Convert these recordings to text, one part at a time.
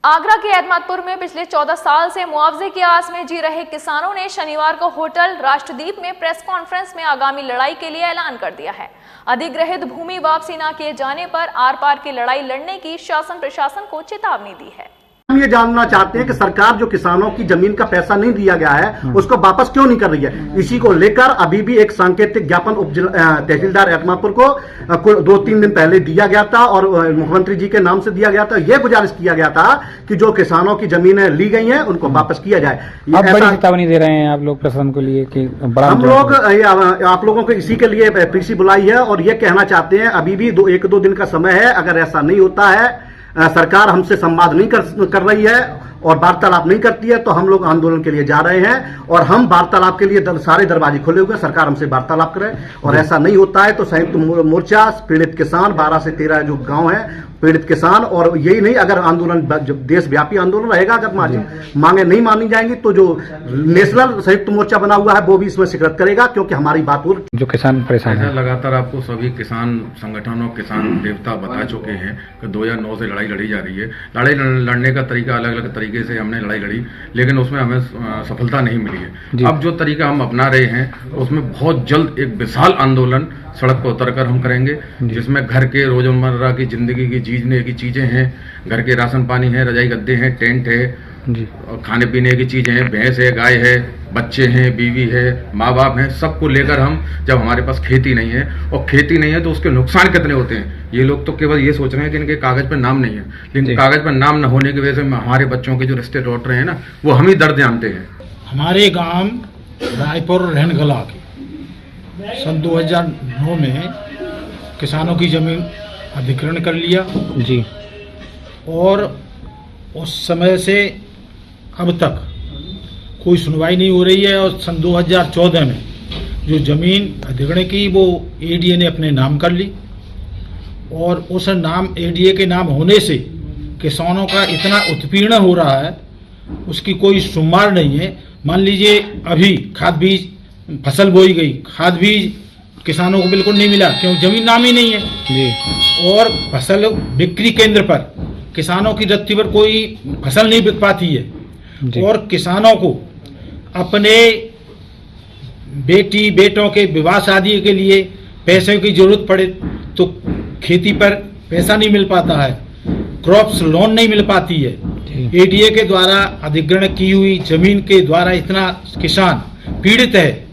आगरा के एतमादपुर में पिछले 14 साल से मुआवजे की आस में जी रहे किसानों ने शनिवार को होटल राष्ट्रदीप में प्रेस कॉन्फ्रेंस में आगामी लड़ाई के लिए ऐलान कर दिया है। अधिग्रहित भूमि वापसी न किए जाने पर आर पार की लड़ाई लड़ने की शासन प्रशासन को चेतावनी दी है। हम ये जानना चाहते हैं कि सरकार जो किसानों की जमीन का पैसा नहीं दिया गया है उसको वापस क्यों नहीं कर रही है। इसी को लेकर अभी भी एक सांकेतिक ज्ञापन तहसीलदार एतमादपुर को 2-3 दिन पहले दिया गया था और मुख्यमंत्री जी के नाम से दिया गया था। यह गुजारिश किया गया था कि जो किसानों की जमीनें ली गई हैं उनको वापस किया जाए। आप बड़ी चेतावनी दे रहे हैं आप लोग प्रशासन को लिए कि हम लोग आप लोगों को इसी के लिए पीसी बुलाई है और ये कहना चाहते हैं अभी भी 1-2 दिन का समय है। अगर ऐसा नहीं होता है, सरकार हमसे संवाद नहीं कर रही है और वार्तालाप नहीं करती है तो हम लोग आंदोलन के लिए जा रहे हैं और हम वार्तालाप के लिए सारे दरवाजे खुले हुए। सरकार हमसे वार्तालाप करे और ऐसा नहीं होता है तो संयुक्त मोर्चा पीड़ित किसान 12 से 13 जो गांव है पीड़ित किसान, और यही नहीं अगर आंदोलन देशव्यापी आंदोलन रहेगा, अगर मांगे नहीं मानी जाएंगी तो जो नेशनल संयुक्त मोर्चा बना हुआ है वो भी इसमें शिरकत करेगा, क्योंकि हमारी बात हो जो किसान परेशान है। लगातार आपको सभी किसान संगठनों किसान देवता बता चुके हैं कि 2009 से लड़ाई लड़ी जा रही है। लड़ाई लड़ने का तरीका अलग अलग तरीके से हमने लड़ाई लड़ी, लेकिन उसमें हमें सफलता नहीं मिली है। अब जो तरीका हम अपना रहे हैं उसमें बहुत जल्द एक विशाल आंदोलन सड़क पर उतरकर हम करेंगे, जिसमें घर के रोजमर्रा की जिंदगी की जीने की चीजें हैं, घर के राशन पानी है, रजाई गद्दे हैं, टेंट है, खाने पीने की चीजें हैं, भैंस है, गाय है, बच्चे हैं, बीवी है, माँ बाप हैं, सबको लेकर हम, जब हमारे पास खेती नहीं है और खेती नहीं है तो उसके नुकसान कितने होते हैं। ये लोग तो केवल ये सोच रहे हैं कि इनके कागज पर नाम नहीं है, लेकिन कागज पर नाम न होने की वजह से हमारे बच्चों के जो रिश्ते लौट रहे हैं ना, वो हम ही दर्द जानते हैं। हमारे गांव रायपुर रहनगला के सन 2009 में किसानों की जमीन अधिग्रहण कर लिया जी, और उस समय से अब तक कोई सुनवाई नहीं हो रही है। और सन 2014 में जो जमीन अधिग्रहण की वो एडीए ने अपने नाम कर ली, और उस नाम एडीए के नाम होने से किसानों का इतना उत्पीड़न हो रहा है, उसकी कोई शुमार नहीं है। मान लीजिए अभी खाद बीज फसल बोई गई, खाद बीज किसानों को बिल्कुल नहीं मिला, क्यों जमीन नाम ही नहीं है जी। और फसल बिक्री केंद्र पर किसानों की रत्ती पर कोई फसल नहीं बिक पाती है, और किसानों को अपने बेटी बेटों के विवाह शादी के लिए पैसे की जरूरत पड़े तो खेती पर पैसा नहीं मिल पाता है, क्रॉप्स लोन नहीं मिल पाती है। एडीए के द्वारा अधिग्रहण की हुई जमीन के द्वारा इतना किसान पीड़ित है,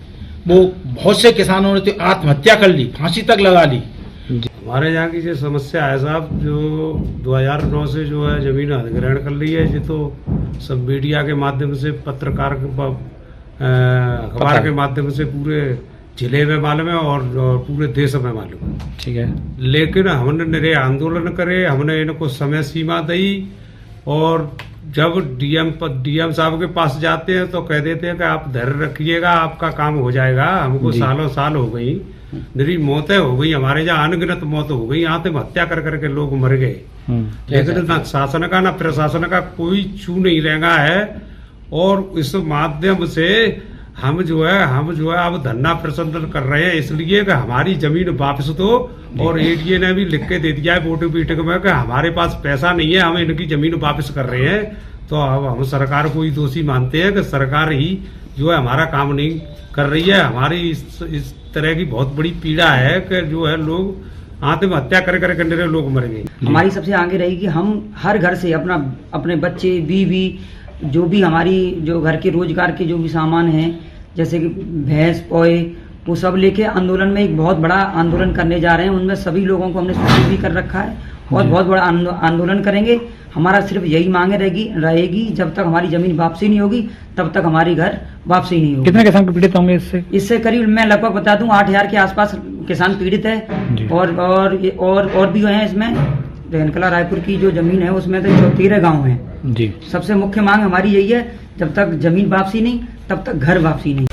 वो बहुत से किसानों ने तो आत्महत्या कर ली, फांसी तक लगा ली। हमारे यहाँ की जो समस्या है साहब, जो 2009 से जो है जमीन अधिग्रहण कर ली है, ये तो सब मीडिया के माध्यम से, पत्रकार अखबार के माध्यम से पूरे जिले में मालूम है और पूरे देश में मालूम है, ठीक है। लेकिन हमने निरे आंदोलन करे, हमने इनको समय सीमा दी, और जब डीएम साहब के पास जाते हैं तो कह देते हैं कि आप धैर्य रखिएगा, आपका काम हो जाएगा। हमको सालों साल हो गई, निरी मौतें हो गई, हमारे यहाँ अनगिनत मौत हो गई, यहाँ तक हत्या कर करके लोग मर गए, लेकिन ना शासन का ना प्रशासन का कोई छू नहीं रहेगा है। और इस माध्यम से हम जो है अब धरना प्रदर्शन कर रहे हैं, इसलिए कि हमारी जमीन वापस दो। और एडीए ने भी लिख के दे दिया है वोटिंग मीटिंग में कि हमारे पास पैसा नहीं है, हम इनकी जमीन वापस कर रहे हैं। तो अब हम सरकार को ही दोषी मानते हैं कि सरकार ही जो है हमारा काम नहीं कर रही है। हमारी इस तरह की बहुत बड़ी पीड़ा है कि जो है लोग आत्महत्या कर लोग मर गए। हमारी सबसे आगे रही कि हम हर घर से अपने बच्चे बीवी जो भी हमारी जो घर के रोजगार के जो भी सामान हैं, जैसे कि भैंस पोए, वो सब लेके आंदोलन में एक बहुत बड़ा आंदोलन करने जा रहे हैं। उनमें सभी लोगों को हमने सूचित भी कर रखा है और बहुत बड़ा आंदोलन करेंगे। हमारा सिर्फ यही मांगे रहेगी जब तक हमारी जमीन वापसी नहीं होगी तब तक हमारी घर वापसी नहीं होगी। कितने किसान पीड़ित होंगे इससे करीब मैं लगभग बता दूं 8000 के आसपास किसान पीड़ित है, और भी हैं इसमें। रहनकला रायपुर की जो जमीन है उसमें तो 13 गाँव है जी। सबसे मुख्य मांग हमारी यही है, जब तक जमीन वापसी नहीं तब तक घर वापसी नहीं।